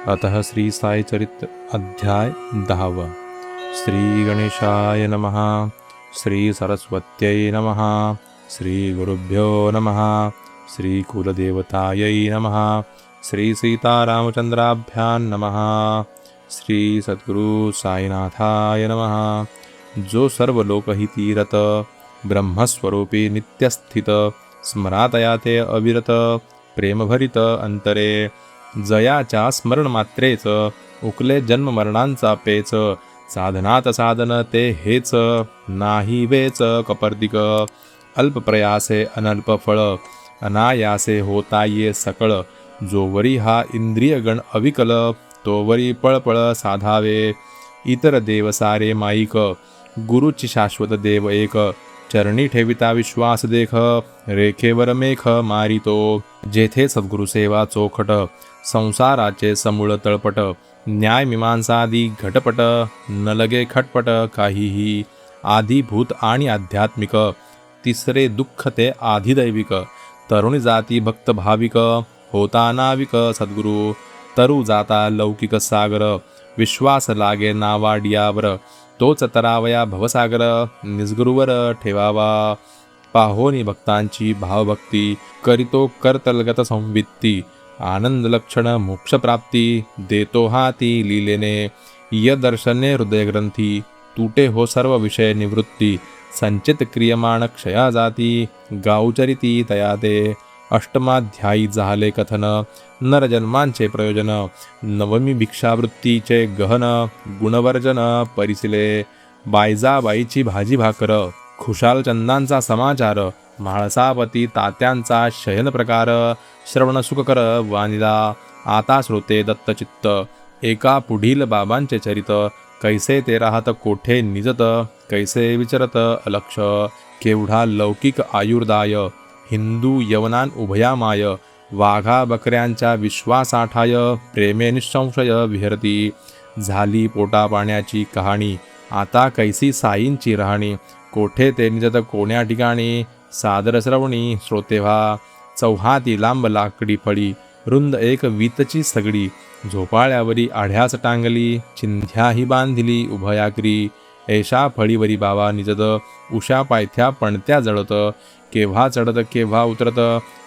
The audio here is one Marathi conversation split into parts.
अतः श्री साई चरित्र अध्याय 10। श्री गणेशाय नमः। श्री सरस्वत्यै नमः। श्री गुरुभ्यो नमः। श्री कुलदेवतायै नमः। श्री सीतारामचंद्राभ्यां नमः। श्री सद्गुरु साईनाथाय नमः। जो सर्व लोकहिती रत ब्रह्मस्वरूपी नित्यस्थित स्मरातया ते अविरत प्रेमभरित अंतरे जयाच्या स्मरण मात्रेच उकले जन्म मरणांचा पेच साधनात साधन ते हेच नाही वेच कपर्दिक अल्प प्रयासे अनल्प फळ अनायासे होता ये सकळ जोवरी हा इंद्रियगण अविकल तोवरी पळपळ साधावे इतर देव सारे माईक गुरुची शाश्वत देव एक चरणी ठेविता विश्वास देख रेखेवर मेख मारितो जेथे सद्गुरु सेवा चोखट संसाराचे समूळ तळपट न्याय मीमांसादी घटपट न लगे खटपट काहीही आधिभूत आणि आध्यात्मिक तिसरे दुःख ते आधिदैविक तरुणी जाती भक्त भाविक होता नाविक सद्गुरु तरु जाता लौकिक सागर विश्वास लागे नावाडियावर तोच तरावया भवसागर निजगुरुवर ठेवावा पाहोनी भक्तांची भावभक्ती करितो करतलगत संवित्ती आनंद लक्षण मोक्षप्राप्ती देतो हाती लीलेने यदर्शने हृदयग्रंथी तुटे हो सर्व विषय निवृत्ती संचित क्रियमाण क्षया जाती गावचरिती तया ते अष्टमाध्यायी झाले कथन नरजन्मांचे प्रयोजन नवमी भिक्षावृत्तीचे गहन गुणवर्जन परिसिले बायजाबाईची भाजी भाकर खुशाल चंदांचा समाचार म्हाळसापती तात्यांचा शयन प्रकार श्रवण सुखकर वानिदा आता श्रोते दत्तचित्त एका पुढील बाबांचे चरित कैसे ते राहत कोठे निजत कैसे विचरत अलक्ष केवढा लौकिक आयुर्दाय हिंदू यवनान उभयामाय वाघा बकऱ्यांच्या विश्वासाठाय प्रेमे निःसंशय विहरती झाली पोटा पाण्याची कहाणी आता कैसी साईंची राहणी कोठे ते निजत कोण्या ठिकाणी सादर श्रवणी श्रोतेव्हा चौहाती लांब लाकडी फळी रुंद एक वीतची सगडी झोपाळ्यावरी आढ्यास टांगली चिंध्याही बांधिली उभयाकरी ऐशा फळीवरी बाबा निजत उषा पायथ्या पणत्या जळत केव्हा चढत केव्हा उतरत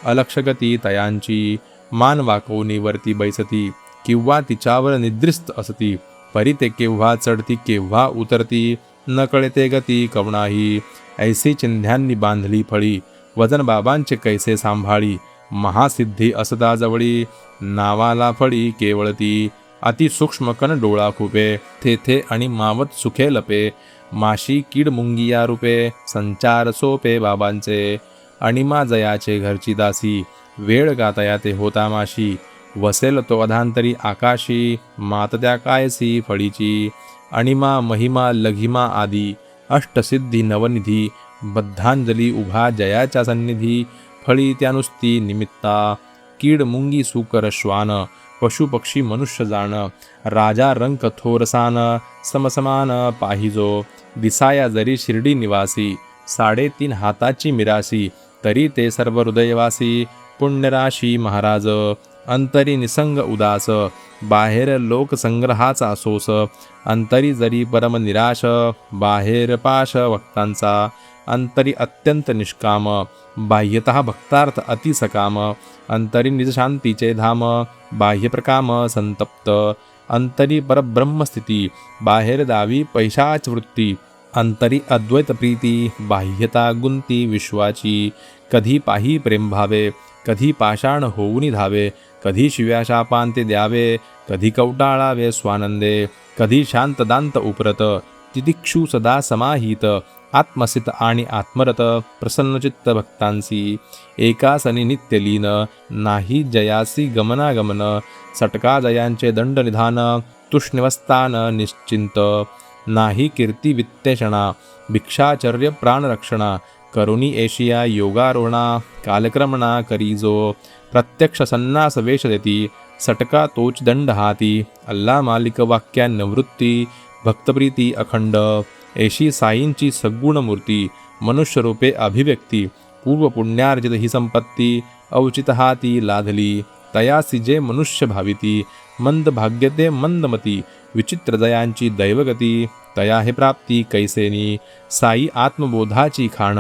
अलक्षगती तयांची मान वाकवूनी वरती बैसती किंवा तिच्यावर निद्रिस्त असती परी ते केव्हा चढती केव्हा उतरती न कळते गती कवणाही ऐसी चिंध्यांनी बांधली फळी वजन बाबांचे कैसे सांभाळी महासिद्धी असता जवळी नावाला फळी केवळती अतिसूक्ष्म कण डोळा खुपे थेथे आणि मावत सुखे लपे माशी कीड मुंगिया रूपे संचार सोपे बाबांचे अणिमा जयाचे घरची दासी वेळ गातया ते होता माशी वसेल तो अधांतरी आकाशी मातत्या कायसी फळीची अणिमा महिमा लघिमा आदी अष्टसिद्धी नवनिधी बद्धांजली उभा जयाच्या सन्निधी फळी त्यानुस्ती निमित्ता कीड मुंगी सुकर श्वान पशुपक्षी मनुष्य जाण राजा रंक थोरसान समसमान पाहिजो दिसाया जरी शिर्डी निवासी 3.5 हाताची मिरासी तरी ते सर्व हृदयवासी पुण्यराशी महाराज अंतरी निसंग उदास बाहेर लोकसंग्रहाचा सोस अंतरी जरी परम निराश बाहेर पाश भक्तांचा अंतरी अत्यंत निष्काम बाह्यतः भक्तार्थ अतिसकाम अंतरी निजशांतीचे धाम बाह्य प्रकाम संतप्त अंतरी परब्रह्मस्थिती बाहेर दावी पैशाच वृत्ती अंतरी अद्वैत प्रीती बाह्यता गुंती विश्वाची कधी पाही प्रेम भावे कधी पाषाण होऊनी धावे कधी शिव्या शापांते द्यावे कधी कवटाळावे स्वानंदे कधी शांत दांत उपरत तितिक्षु सदा समाहित आत्मसित आणि आत्मरत प्रसन्नचित्त भक्तांसी एकासनी नित्यलीन नाही जयासी गमनागमन सटका जयांचे दंडनिधान तुष्णिवस्थान निश्चिंत नाही कीर्ती वित्तेषणा भिक्षाचर्य प्राणरक्षणा करुणी एशिया योगारोहणा कालक्रमणा करीजो प्रत्यक्ष संन्यास वेश देती सटका तोच दंड हाती अल्ला मालिक वाक्या निवृत्ती भक्तप्रीती अखंड ऐशी साईंची सद्गुण मूर्ती मनुष्यरूपे अभिव्यक्ती पूर्व पुण्यार्जित ही संपत्ती अवचित हाती लाधली तयासी जे मनुष्य भाविती, मंद भाग्यते मंदमती, विचित्र दयांची दैवगती, तया हे प्राप्ती कैसेनी, साई आत्मबोधाची खाण,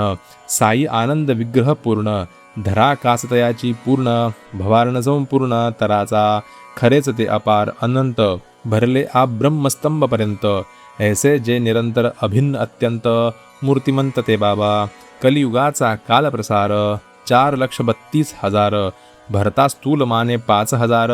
साई आनंद विग्रह पूर्ण, धरा कासतयाची पूर्ण, भवार्ण संपूर्ण तराचा, खरेच ते अपार अनंत, भरले आप ब्रह्मस्तंभपर्यंत, ऐसे जे निरंतर अभिन्न अत्यंत, मूर्तिमंत ते बाबा, कलियुगाचा कालप्रसार, 4,32,000, भरता स्थूल माने 5,000,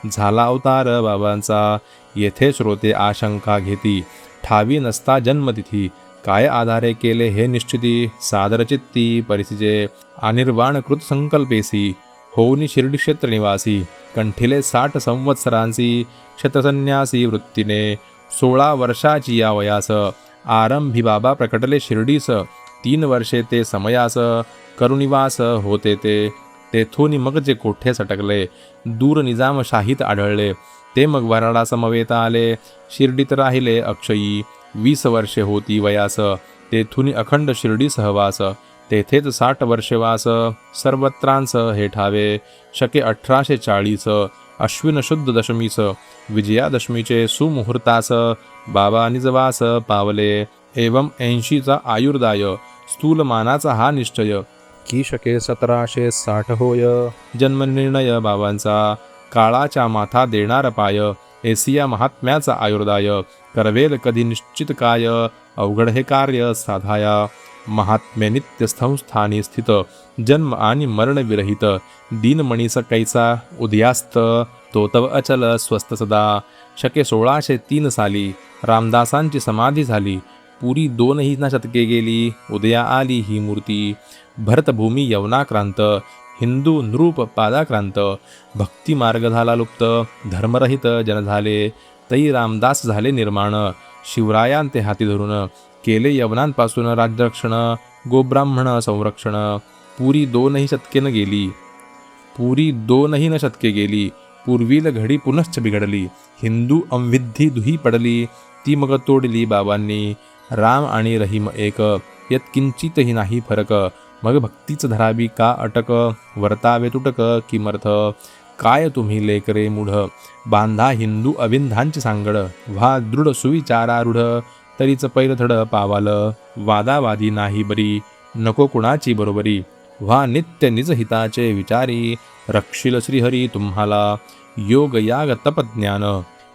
झाला अवतार बाबांचा, येथे श्रोते आशंका घेती, ठावी नसता जन्मतिथी, काय आधारे केले हे निश्चिती, सादर चित्ती परिस्थिजे, अनिर्वाण कृत संकल्पेसी, होऊनी शिर्डी क्षेत्र निवासी, कंठिले 60 संवत्सरांसी, क्षत्रसन्यासी वृत्तीने, 16 वर्षाची या वयास, आरंभी बाबा प्रकटले शिर्डीस, 3 वर्षे ते समयास, करुनिवास होते तेथून मग जे कोठे सटकले, दूर निजामशाहीत आढळले, ते मग वराडा समवेत आले, शिर्डीत राहिले अक्षयी, 20 वर्षे होती वयास, तेथून अखंड शिर्डी सहवास, तेथेच 60 वर्षे वास, सर्वत्रांस हे ठावे, शके 1840, अश्विन शुद्ध दशमीस, विजयादशमीचे सुमुहूर्तास, बाबा निजवास पावले, एवं 80चा आयुर्दाय, स्थूलमानाचा हा निश्चय, की शके 1760 होय, जन्मनिर्णय बाबांचा, काळाच्या माथा देणार पाय, एसिया महात्म्याचा आयुर्दाय, करवेल कधी निश्चित काय, अवघड हे कार्य साधाया, महात्म्य नित्य संस्थानी स्थित, जन्म आणि मरण विरहित, दीनमणीस कैसा उदयास्त, तो तव अचल स्वस्थ सदा, शके 1603 साली, रामदासांची समाधी झाली, पुरी 2 शतके गेली, उदया आली ही मूर्ती, भरतभूमी यवनाक्रांत, हिंदू नृप पादाक्रांत, भक्ती मार्ग झाला लुप्त, धर्मरहित जन झाले, तई रामदास झाले निर्माण, शिवरायांते हाती धरून, केले यवनांपासून राज्यरक्षण, गोब्राह्मण संरक्षण, पुरी 2 शतके गेली, पूर्वील घडी पुनश्च बिघडली, हिंदू अंविद्धी दुही पडली, ती मग तोडली बाबांनी, राम आणि रहीम एक, यत्किंचितही नाही फरक, मग भक्तीच धरावी का अटक, वर्तावे तुटक किमर्थ, काय तुम्ही लेकरे मूढ, बांधा हिंदू अविंधांची सांगड, व्हा दृढ सुविचारारूढ, तरीच पैलथड पावाल, वादावादी नाही बरी, नको कुणाची बरोबरी, व्हा नित्य निज हिताचे विचारी, रक्षिल श्रीहरी तुम्हाला, योग याग तपज्ञान,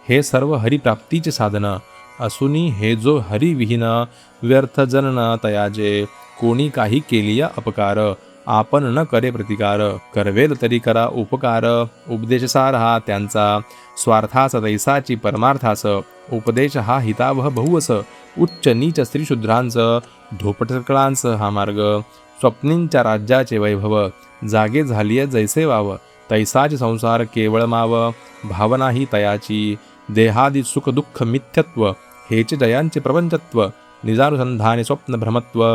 हे सर्व हरिप्राप्तीचे साधन, असुनी हे जो हरिविहीन, व्यर्थ जनन तयाजे, कोणी काही केलिया अपकार, आपण न करे प्रतिकार, करवेल तरी करा उपकार, उपदेशसार हा त्यांचा, स्वार्थास तैसाची परमार्थास, उपदेश हा हितावह बहुवस, उच्च नीच स्त्रीशूद्रांच, धोपटकळांच हा मार्ग, स्वप्नींच्या राज्याचे वैभव, जागे झालीय जैसे वाव, तैसाचे संसार केवळ माव, भावना ही तयाची, देहादी सुख दुःख मिथ्यत्व, हेचे जयांचे प्रपंचत्व, निजानुसंधाने स्वप्न भ्रमत्व,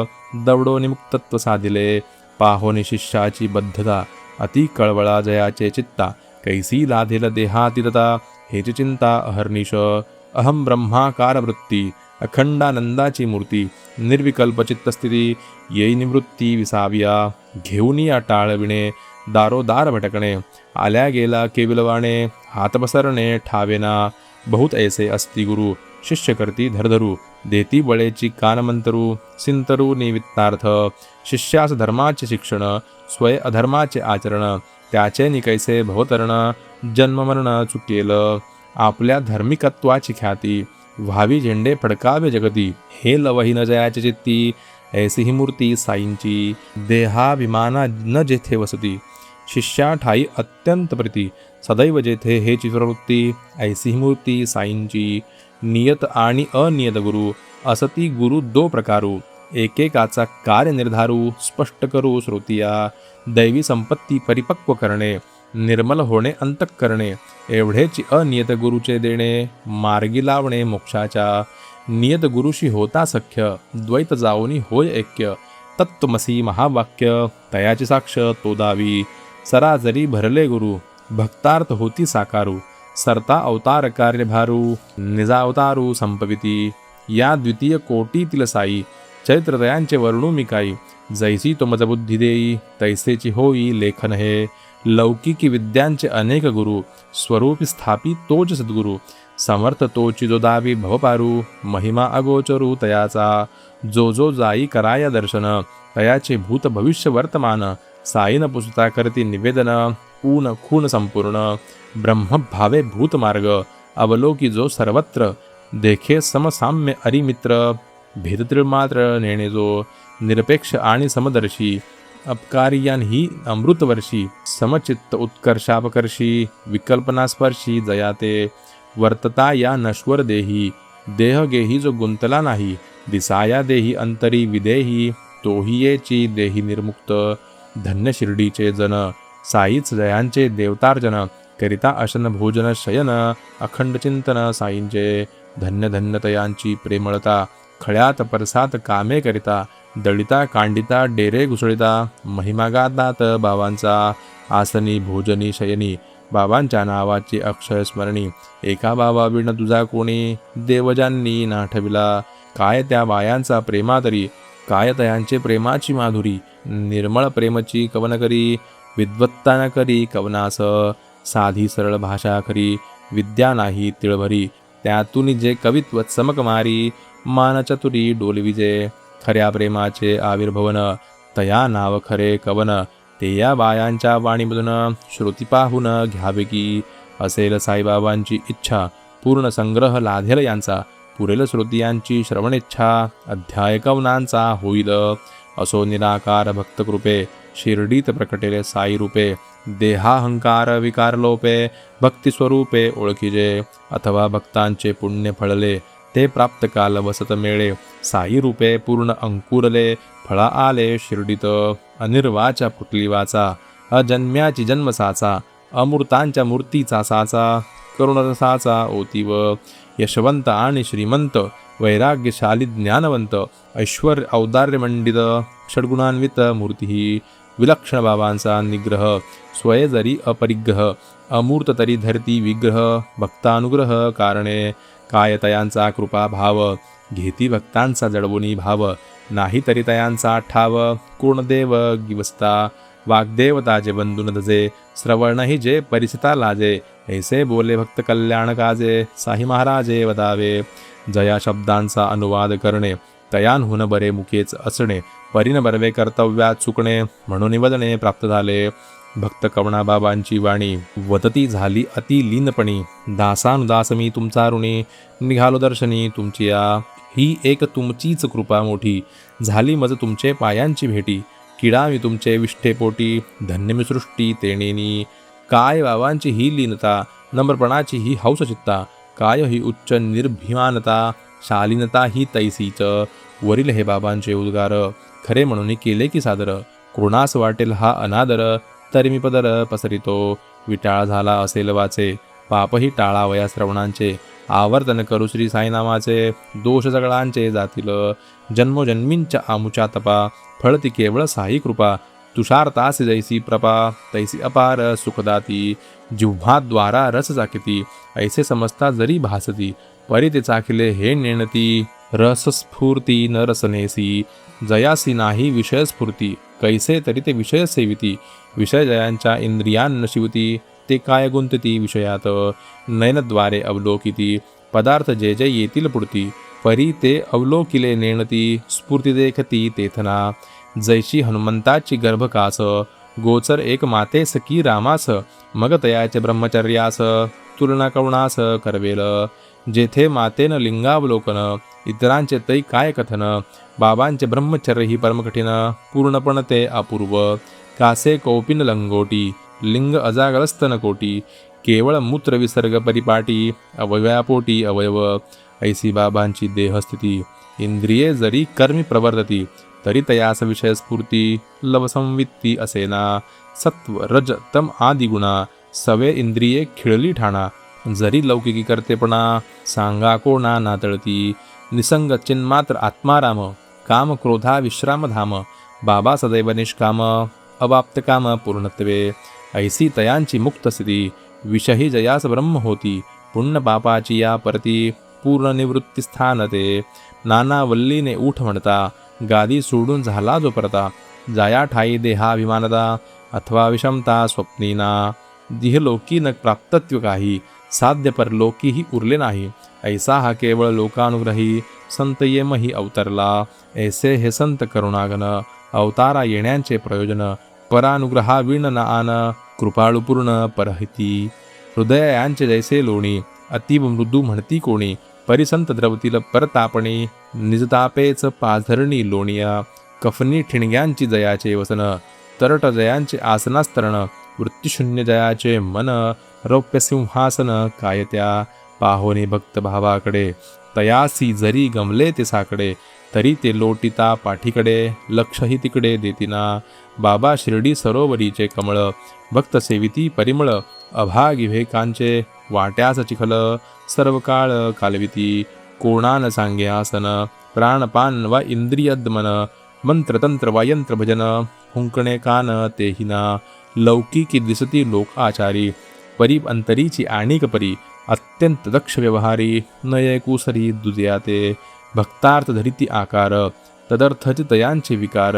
दवडो निमुक्तत्व साधिले, पाहोनी शिष्याची बद्धता, अति कळवळा जयाचे चित्ता, कैसी लाधेल देहातीतता, हेची चिंता अहर्निश, अहम ब्रह्माकार वृत्ती, अखंडानंदाची मूर्ती, निर्विकल्प चित्तस्थिती, येई निवृत्ती विसाव्या, घेऊन या टाळविणे, दारोदार भटकणे, आल्या गेला केविलवाणे, हात पसरणे ठावेना, बहुत ऐसे अस्ति गुरु, शिष्य करती धरधरू, देती बळेची कानमंतरू, सिंतरू निमित्तार्थ, शिष्यास धर्माचे शिक्षण, स्वय अधर्माचे आचरण, त्याचे निकैसे भवतरण, जन्ममरण चुकेल, आपल्या धार्मिकत्वाची ख्याती, व्हावी झेंडे फडकावे जगती, हे लवही न जयाचे चित्ती, ऐसी ही मूर्ती साईंची, देहाभिमाना न जेथे वसती, शिष्या ठाई अत्यंत प्रीती, सदैव जेथे हे चित्रवृत्ती, ऐसी ही मूर्ती साईंची, नियत आणि अनियत गुरु, असती गुरु 2 प्रकारू, एकेकाचा कार्य निर्धारू, स्पष्ट करू श्रोतिया, दैवी संपत्ती परिपक्व करणे, निर्मल होणे अंतःकरणे, एवढेची अनियत गुरुचे देणे, मार्गी लावणे मोक्षाच्या, नियत गुरुशी होता सख्य, द्वैत जाऊनी होय ऐक्य, तत्त्वमसी महावाक्य, तयाची साक्ष तो दावी, सराजरी भरले गुरु, भक्तार्थ होती साकारू, सरता अवतार कार्यभारू, निजा अवतारू संपविती, या द्वितीय कोटीतील साई, चरित्रदयांचे वर्णू मी काही, जैसी तो मज बुद्धी देई, तैसेची होई लेखन हे. लौकिकी विद्यांचे अनेक गुरु, स्वरूपी स्थापी तोच सद्गुरु. समर्थ तोची जो दावी भवपारू, महिमा अगोचरू तयाचा. जो जो जाई कराया दर्शन, तयाचे भूत भविष्य वर्तमान. साईन पुसता करती निवेदन, ऊन खून संपूर्ण. ब्रह्मभावे भूतमार्ग, अवलोकी जो सर्वत्र. देखे समसाम्य अरिमित्र, भेदतील मात्र नेणे जो. निरपेक्ष आणि समदर्शी, अपकारियांही अमृतवर्षी. समचित्त उत्कर्षापकर्षी, विकल्पनास्पर्शी जयाते. वर्तता या नश्वर देही, देह गेही जो गुंतला नाही. दिसाया देही अंतरी विदेही, तोही येची देही निर्मुक्त. धन्य शिर्डीचे जन, साईच जयांचे देवतार्जन. करिता अशन भोजन शयन, अखंड चिंतन साईंचे. धन्य धन्य तयांची प्रेमळता, खळ्यात परसात कामे करिता. दळिता कांडिता डेरे घुसळिता, महिमा गातात बाबांचा. आसनी भोजनी शयनी, बाबांच्या नावाची अक्षय स्मरणी. एका बाबा विण तुझा कोणी, देवजांनी नाठविला. काय त्या बायांचा प्रेमातरी, काय तयांचे प्रेमाची माधुरी. निर्मळ प्रेमची कवन करी, विद्वत्ता न करी कवनास. साधी सरळ भाषा खरी, विद्या नाही तिळभरी. त्यातून जे कवित्व चमकमारी, मानचतुरी डोलविजे. खऱ्या प्रेमाचे आविर्भवन, तया नाव खरे कवन. ते या बायांच्या वाणीमधून, श्रुती पाहून घ्यावे की. असेल साईबाबांची इच्छा, पूर्ण संग्रह लाधेल यांचा. पुरेल श्रोतियांची श्रवणेच्छा, अध्याय कवनांचा होईल. असो निराकार भक्तकृपे, शिर्डीत प्रकटेले साई रूपे. देहाहंकार विकार लोपे, भक्तिस्वरूपे ओळखीजे. अथवा भक्तांचे पुण्य फळले, ते प्राप्त काल वसत मेळे. साई रूपे पूर्ण अंकुरले, फळा आले शिर्डीत. अनिर्वाचा फुटली वाचा, अजन्म्याची जन्मसाचा. अमूर्तांच्या मूर्तीचा साचा, करुणरसाचा ओतीव. यशवंत आणि श्रीमंत, वैराग्यशाली ज्ञानवंत. ऐश्वर औदार्यमंडित, षड्गुणान्वित मूर्ती. विलक्षण बाबांचा निग्रह, स्वये जरी अपरिग्रह. अमूर्त तरी धरती विग्रह, भक्तानुग्रह कारणे. काय तयांचा कृपा भाव, घेती भक्तांचा जडवुनी भाव. नाही तरी तयांचा ठाव, कोणदेव गिवस्ता. वाग्देवता जे बंधून धजे, श्रवणही जे परिचिता लाजे. ऐसे बोले भक्त कल्याण काजे, साई महाराजे वदावे. जया शब्दांचा अनुवाद करणे, तयांहून बरे मुखेच असणे. परिन बर्वे कर्तव्यात चुकणे, म्हणून वदने प्राप्त झाले. भक्त कवणा बाबांची वाणी, वदती झाली अति लीनपणी. दासानुदास मी तुमचा ऋणी, निघालो दर्शनी तुमची या. ही एक तुमचीच कृपा मोठी, झाली मज तुमचे पायांची भेटी. किडा मी तुमचे विष्ठेपोटी, धन्य मी सृष्टी तेणेनी. काय बाबांची ही लीनता, नम्रपणाची ही हौस चित्ता. काय ही उच्च निर्भिमानता, शालीनता ही तैसीच. वरील हे बाबांचे उद्गार, खरे म्हणून केले की सादर. कोणास वाटेल हा अनादर, तरी मी पदर पसरितो. विटाळ झाला असेल वाचे, पापही टाळावया श्रवणांचे. आवर्तन करू श्री साईनामाचे, दोष सगळांचे जातील. जन्मोजन्मींच्या आमुच्या तपा, फळती केवळ साई कृपा. तुषार तास जैसी प्रपा, तैसी अपार सुखदाती. जिव्हाद्वारा रस चाकिती, ऐसे समजता जरी भासती. परी ते चाखिले हे नेणती, रसस्फूर्ती न रसनेसी. जयासी नाही विषयस्फूर्ती, कैसे तरी ते विषय सेविती. विषय जयांच्या इंद्रियान शिवती, ते काय गुंतती विषयात. नयनद्वारे अवलोकिती, पदार्थ जे जे येतील पुढती. परी ते अवलोकिले नेणती, स्फूर्ती देखती तेथना. जैशी हनुमंताची गर्भकास, गोचर एक मातेस की रामास. मग तयाचे ब्रह्मचर्यास, तुलना कवणास करवेल. जेथे मातेन लिंगावलोकन, इतरांचे तै काय कथन. बाबांचे ब्रह्मचर्य ही परमकठीण, पूर्णपण ते अपूर्व. कासे कौपिन लंगोटी, लिंग अजागरस्तन कोटी. केवळ मूत्र विसर्ग परिपाटी, अवयवापोटी अवयव. ऐसी बाबांची देहस्थिती, इंद्रिये जरी कर्मी प्रवर्तती. तरी तयास विषय स्फूर्ती, लवसंवित्ती असेना. सत्व रज तम आदी गुणा, सवे इंद्रिये खिळली ठाणा. जरी लौकिकी करतेपणा, सांगा कोणा नातळती. निसंग चिन्मात्र आत्माराम, काम क्रोधा विश्रामधाम. बाबा सदैव निष्काम, अवाप्त काम पूर्णत्वे. ऐसी तयांची मुक्त स्थिती, विषही जयास ब्रह्म होती. पुण्य पापाची या परती, पूर्ण निवृत्ती स्थान ते. नाना वल्लीने उठ म्हणता, गादी सोडून झाला जो परता. जाया ठाई देहाभिमानता अथवा विषमता स्वप्नीना. दिहलोकी न प्राप्तत्व काही, साध्य परलोकीही उरले नाही. ऐसा हा केवळ लोकानुग्रही संत येमही अवतरला. ऐसे हे संत करुणागन, अवतारा येण्याचे प्रयोजन. परानुग्रहा विण न आन, कृपाळूपूर्ण परहिती. हृदयांचे जैसे लोणी, अतीव मृदू म्हणती कोणी. परिसंत द्रवतील परतापणी, निजतापेच पाझरणी लोणिया. कफनी ठिणग्यांची जयाचे वसन, तरट जयांचे आसनास्तरण. वृत्तीशून्य जयाचे मन, रौप्य सिंहासन कायत्या. पाहोनी भक्त भावाकडे, तयासी जरी गमले ते साकडे. तरी ते लोटिता पाठीकडे, लक्षही तिकडे देतिना. बाबा शिर्डी सरोवरीचे कमळ, भक्त सेविती परिमळ. अभागी विवेकांचे वाट्यास चिखल, सर्व काळ कालविती. कोणान सांगे आसन, प्राणपान वा इंद्रियदमन. मंत्रतंत्र वा यंत्र भजन, हुंकणे कान तेहिना. लौकिकी दिसती लोक आचारी, परी अंतरीची आणिक परी. अत्यंत दक्ष व्यवहारी, नये कुसरी दुजया ते. भक्तार्थ धरिती आकार, तदर्थच तयांचे विकार.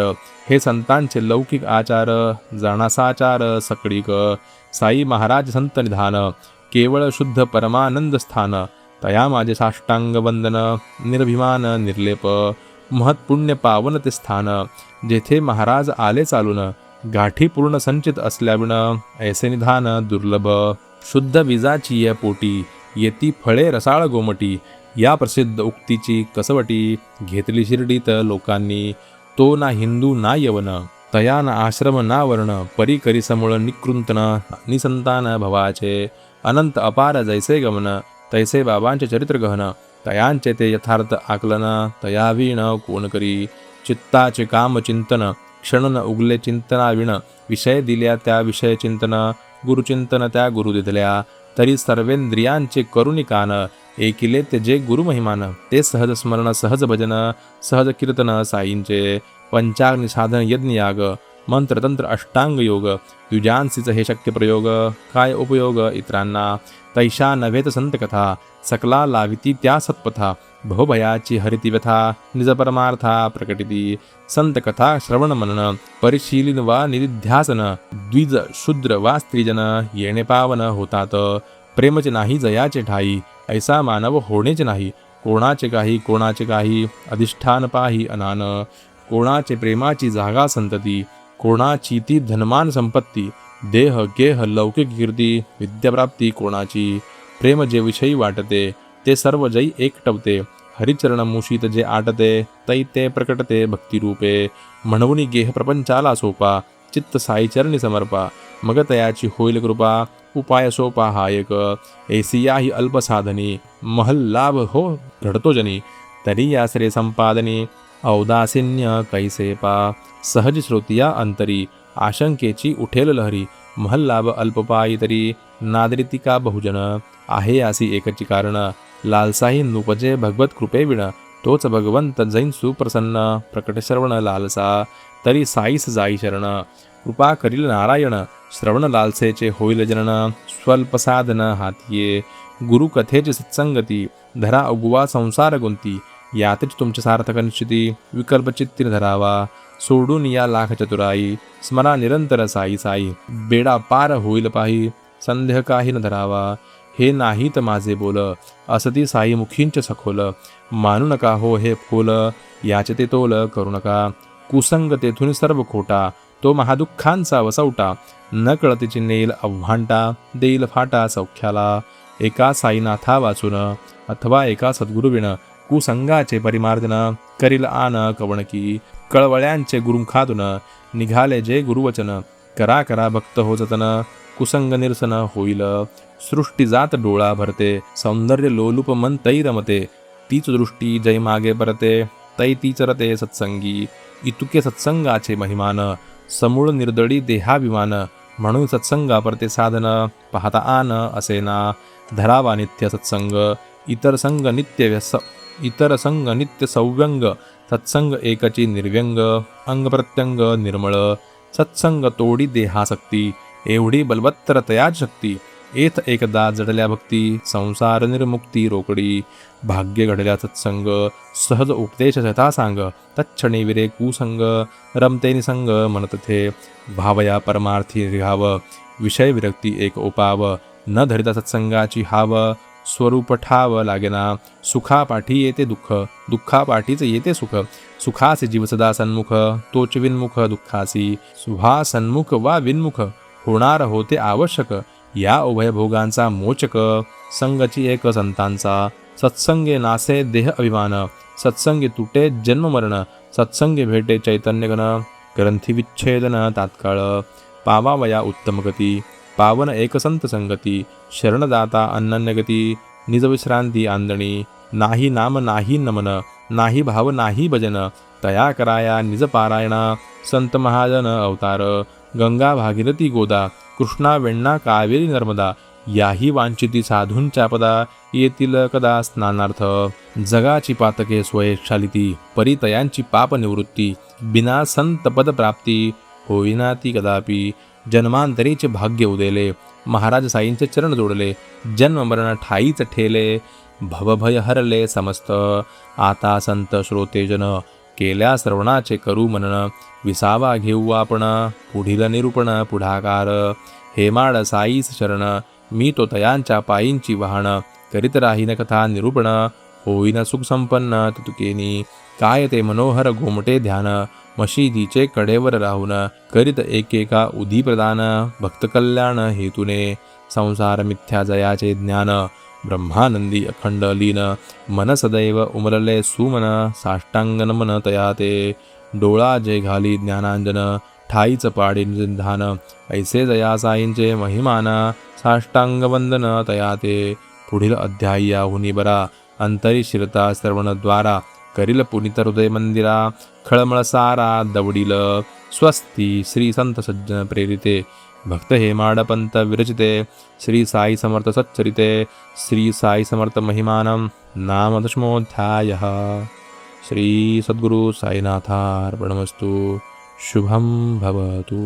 हे संतांचे लौकिक आचार, जाणासाचार सकळीक. साई महाराज संत निधान, केवळ शुद्ध परमानंद स्थान. तया माझे साष्टांग वंदन, निर्भिमान निर्लेप. महत्पुण्य पावन ते स्थान, जेथे महाराज आले चालून. गाठी पूर्ण संचित असल्याविण, ऐसे निधान दुर्लभ. शुद्ध विजाची या पोटी, येती फळे रसाळ गोमटी. या प्रसिद्ध उक्तीची कसवटी, घेतली शिर्डीत लोकांनी. तो ना हिंदू ना यवन, तया ना आश्रम ना वर्ण. परी करी समूळ निकृंतन, निसंतान भवाचे. अनंत अपार जैसे गमन, तैसे बाबांचे चरित्र गहन. तयांचे ते यथार्थ आकलन, तयावीण कोण करी. चित्ताचे काम चिंतन, क्षण न उगले चिंतनाविण. विषय दिल्या त्या विषय चिंतन, गुरुचिंतन त्या गुरु दिधल्या. तरी सर्वेंद्रियांचे करुणी कान, एकिले ते जे गुरुमहिमान. ते सहज स्मरण सहज भजन, सहज कीर्तन साईंचे. पंचाग्नी साधन यज्ञयाग, मंत्रतंत्र अष्टांग योग. द्विजांसीच हे शक्य प्रयोग, काय उपयोग इतरांना. तैशा नव्हेत संत कथा, सकला लाविती त्या सत्पथा. भवभयाची हरिती व्यथा, निज परमार्था प्रकटिती. संत कथा श्रवण मनन, परिशीलीन वा निधिध्यासन. द्विज शूद्र वा स्त्रीजन, येणे पावन होतात. प्रेमचे नाही जयाचे ठाई, ऐसा मानव होणेच नाही. कोणाचे काही अधिष्ठान पाही अनान. कोणाचे प्रेमाची जागा संतती, कोणाची ती धनमान संपत्ती. देह गेह लौकिक कीर्ती, विद्याप्राप्ती कोणाची. प्रेम जे विषयी वाटते, ते सर्व जै एकटवते. हरिचरण मुशीत जे आटते, तै ते प्रकटते भक्तिरूपे. म्हणून गेह प्रपंचाला सोपा, चित्त साईचरणी समर्पा. मग तयाची होईल कृपा, उपाय सोपा हा एक. ऐसियाही अल्पसाधनी, महल्लाभ हो घडतो जनी. तरी आसरे संपादनी, औदासिन्य कैसे पा. सहज श्रोतिया अंतरी, आशंकेची उठेल लहरी. महल्लाभ अल्पपायी तरी, नादरितिका बहुजन. आहे असी एकची कारण, लालसाही नुपजे भगवत कृपेविण. तोच भगवंत जैन सुप्रसन्न, प्रकट श्रवण लालसा. तरी साईस जाई शरण, कृपा करील नारायण. श्रवण लालसेचे होईल जनन, स्वल्प साधन हातिये. गुरुकथेची सत्संगती, धरा उगवा संसार गुंती. यातच तुमचे सार्थक निश्चिती, विकल्प चित्तीन धरावा. सोडून या लाख चतुराई, स्मरा निरंतर साई साई. बेडा पार होईल पाही, संदेह काही न धरावा. हे नाहीत माझे बोल, असती साई मुखींच सखोल. मानू नका हो हे फूल, याचे ते तोल करू नका. कुसंग तेथून सर्व खोटा, तो महादुःखांचा वसवटा. न कळतीची नेल आव्हांटा, देईल फाटा सौख्याला. एका साईनाथा वाचून, अथवा एका सद्गुरुविण. कुसंगाचे परिमार्जन, करील आन कवणकी. कळवळ्यांचे गुरुमुखातून, निघाले जे गुरुवचन. करा करा भक्त हो जतन, कुसंग निरसन होईल. सृष्टी जात डोळा भरते, सौंदर्य लोलुप मन तै रमते. तीच दृष्टी जय मागे परते, तै तीच रते सत्संगी. इतुके सत्संगाचे महिमान, समूळ निर्दळी देहाभिमान. म्हणून सत्संगा परते साधन, पाहता आन असेना. धरावा नित्य सत्संग, इतर संग नित्य सौव्यंग. सत्संग एकची निर्व्यंग, अंग प्रत्यंग निर्मळ. सत्संग तोडी देहासक्ती, एवढी बलवत्तर तयाच शक्ती. एथ एकदा जडल्या भक्ती संसार निर्मुक्ती रोकडी भाग्य घडल्या सत्संग सहज उपदेश यथा सांग तच्छणे विरे कुसंग रमते निसंग मन तथे भावया परमार्थी रिहाव विषय विरक्ती एक ओपाव न धरिता सत्संगाची हाव स्वरूप ठाव लागेना सुखापाठी येते दुःख दुःखापाठीच येते सुख सुखासी जीव सदा सन्मुख तोच विन्मुख दुःखासी सुहा सन्मुख वा विन्मुख होणार होते आवश्यक या उभय भोगांचा मोचक संगची एक संतांचा सत्संगे नासे देह अभिमान सत्संगी तुटे जन्म मरण सत्संगी भेटे चैतन्यगण ग्रंथी विच्छेदन तात्काळ पावावया उत्तम गती पावन एकसंत संगती शरणदाता अनन्यगती निजविश्रांती आंदणी नाही नाम नाही नमन नाही भाव नाही भजन तया कराया निज पारायण संत महाजन अवतार गंगा भागीरथी गोदा कृष्णा वेण्णा कावेरी नर्मदा याही वांछिती साधूंच्या पदा येतील कदा स्नानार्थ जगाची पातके स्वयेक्षालिती परितयांची पाप निवृत्ती बिना संत पद प्राप्ती होईना ती कदापि जन्मांतरीचे भाग्य उदेले महाराज साईंचे चरण जोडले जन्म मरण ठाईच ठेले भवभय हरले समस्त आता संत श्रोतेजन केल्या श्रवणाचे करू मनन विसावा घेऊ आपण पुढील निरूपण पुढाकार हेमाड साईस शरण मी तो तयांच्या पायींची वाहन करीत राहीन कथा निरूपण होईन सुख संपन्न तुकेनी काय ते मनोहर गोमटे ध्यान मशिदीचे कडेवर राहून करीत एकेका उदी प्रदान भक्त कल्याण हेतुने संसार मिथ्या जयाचे ज्ञान ब्रह्मानंदी अखंड लीन मन सदैव उमलले सुमन साष्टांगन मन तयाते डोळा जे घाली ज्ञानांजन ठाईच पाडी निधान ऐसे जया साईंचे महिमान साष्टांगवंदन तयाते पुढील अध्यायी याहुनी बरा अंतरी शिरता श्रवणद्वारा करील पुनित हृदय मंदिरा खळमळ सारा दवडील स्वस्ती श्री संत सज्जन प्रेरिते भक्त हेमाडपंत विरचिते श्री साई समर्थ सच्चरिते श्री साई समर्थ महिमानं नाम दशमोऽध्यायः श्री सद्गुरु साईनाथार्पणमस्तु शुभं भवतु।